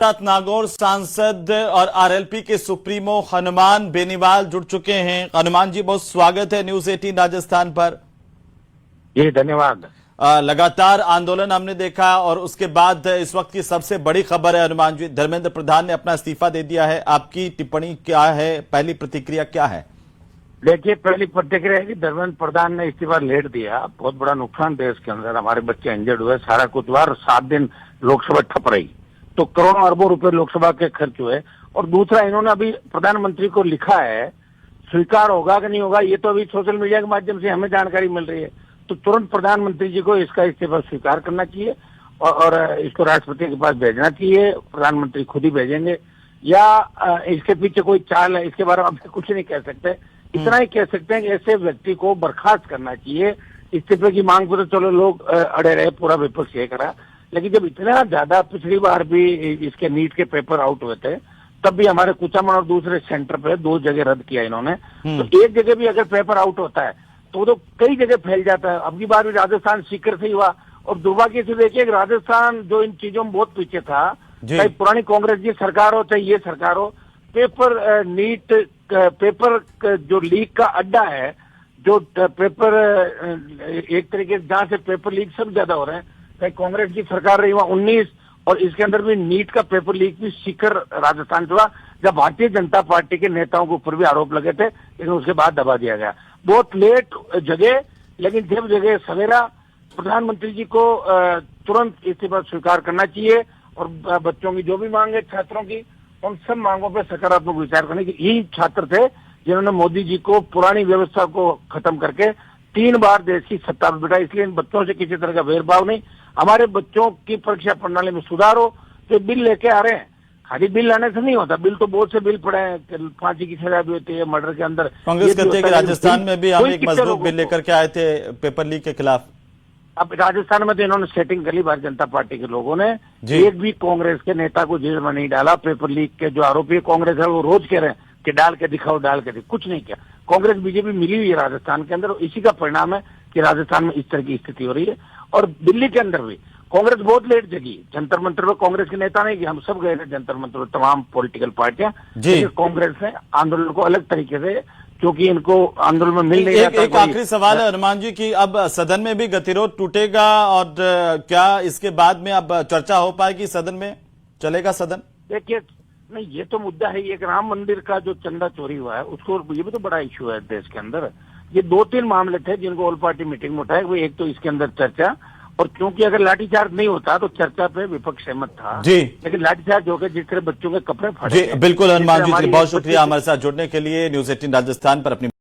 साथ नागौर सांसद और आरएलपी के सुप्रीमो हनुमान बेनीवाल जुड़ चुके हैं। हनुमान जी, बहुत स्वागत है न्यूज 18 राजस्थान पर। जी धन्यवाद। लगातार आंदोलन हमने देखा और उसके बाद इस वक्त की सबसे बड़ी खबर है हनुमान जी, धर्मेंद्र प्रधान ने अपना इस्तीफा दे दिया है। आपकी टिप्पणी क्या है, पहली प्रतिक्रिया क्या है? देखिए, पहली प्रतिक्रिया है कि धर्मेंद्र प्रधान ने इस्तीफा लेट दिया। बहुत बड़ा नुकसान देश के अंदर, हमारे बच्चे इंजर्ड हुए, सारा कुछ हुआ और 7 दिन लोकसभा ठप रही, तो करोड़ों अरबों रुपए लोकसभा के खर्च हुए। और दूसरा, इन्होंने अभी प्रधानमंत्री को लिखा है, स्वीकार होगा कि नहीं होगा ये तो अभी सोशल मीडिया के माध्यम से हमें जानकारी मिल रही है, तो तुरंत प्रधानमंत्री जी को इसका इस्तीफा स्वीकार करना चाहिए और इसको राष्ट्रपति के पास भेजना चाहिए। प्रधानमंत्री खुद ही भेजेंगे या इसके पीछे कोई चाल है, इसके बारे में आप कुछ नहीं कह सकते। इतना ही कह सकते हैं कि ऐसे व्यक्ति को बर्खास्त करना चाहिए। इस्तीफे की मांग पर तो चलो लोग अड़े रहे, पूरा विपक्ष ये करा, लेकिन जब इतना ज्यादा, पिछली बार भी इसके नीट के पेपर आउट हुए थे, तब भी हमारे कुचामन और दूसरे सेंटर पे 2 जगह रद्द किया इन्होंने। तो एक जगह भी अगर पेपर आउट होता है तो कई जगह फैल जाता है। अब की बार भी राजस्थान सीकर से ही हुआ और दुर्भाग्य से देखिए राजस्थान जो इन चीजों में बहुत पीछे था, चाहे पुरानी कांग्रेस की सरकार हो चाहे ये सरकार हो, पेपर नीट पेपर जो लीक का अड्डा है, जो पेपर एक तरीके से जहां से पेपर लीक सब ज्यादा हो रहे हैं, चाहे कांग्रेस की सरकार रही वहां 19 और इसके अंदर भी नीट का पेपर लीक भी सीकर राजस्थान से हुआ, जब भारतीय जनता पार्टी के नेताओं के ऊपर भी आरोप लगे थे, लेकिन उसके बाद दबा दिया गया। बहुत लेट जगह, लेकिन जब जगह सवेरा, प्रधानमंत्री जी को तुरंत इस्तीफा स्वीकार करना चाहिए और बच्चों की जो भी मांग है, छात्रों की, उन सब मांगों पर सकारात्मक विचार करने की। यही छात्र थे जिन्होंने मोदी जी को पुरानी व्यवस्था को खत्म करके 3 बार देश की सत्ता पर बिठाया। इसलिए इन बच्चों से किसी तरह का भेदभाव नहीं। हमारे बच्चों की परीक्षा प्रणाली में सुधार हो, तो बिल लेके आ रहे हैं, खाली बिल लाने से नहीं होता। बिल तो बहुत से बिल पड़े हैं, फांसी की सजा भी होती है मर्डर के अंदर। कांग्रेस कहते हैं कि राजस्थान में भी हम एक मजबूत बिल लेकर के आए थे पेपर लीक के खिलाफ। अब राजस्थान में तो इन्होंने सेटिंग कर ली, भारतीय जनता पार्टी के लोगों ने। एक भी कांग्रेस के नेता को जेल में नहीं डाला। पेपर लीक के जो आरोपी कांग्रेस है वो रोज कह रहे हैं कि डाल के दिखाओ, डाल के दिखाओ, कुछ नहीं किया। कांग्रेस बीजेपी मिली हुई है राजस्थान के अंदर, इसी का परिणाम है कि राजस्थान में इस तरह की स्थिति हो रही है। और दिल्ली के अंदर भी कांग्रेस बहुत लेट जगी। जंतर मंतर पर कांग्रेस के नेता नहीं, कि हम सब गए थे जंतर मंतर पर, तमाम पॉलिटिकल पार्टियां, कांग्रेस ने आंदोलन को अलग तरीके से, क्योंकि इनको आंदोलन में मिल नहीं रहा था। एक आखिरी सवाल है हनुमान जी की, अब सदन में भी गतिरोध टूटेगा और क्या इसके बाद में अब चर्चा हो पाएगी, सदन में चलेगा सदन? देखिए, नहीं, ये तो मुद्दा है, एक राम मंदिर का जो चंदा चोरी हुआ है उसको, ये भी तो बड़ा इश्यू है देश के अंदर। ये 2-3 मामले थे जिनको ऑल पार्टी मीटिंग में उठाए। वो एक तो इसके अंदर चर्चा, और क्योंकि अगर लाठीचार्ज नहीं होता तो चर्चा पे विपक्ष सहमत था जी, लेकिन लाठीचार्ज हो गया, जिस तरह बच्चों के कपड़े फटे। जी बिल्कुल हनुमान जी, बहुत शुक्रिया हमारे साथ जुड़ने के लिए। न्यूज 18 राजस्थान पर अपनी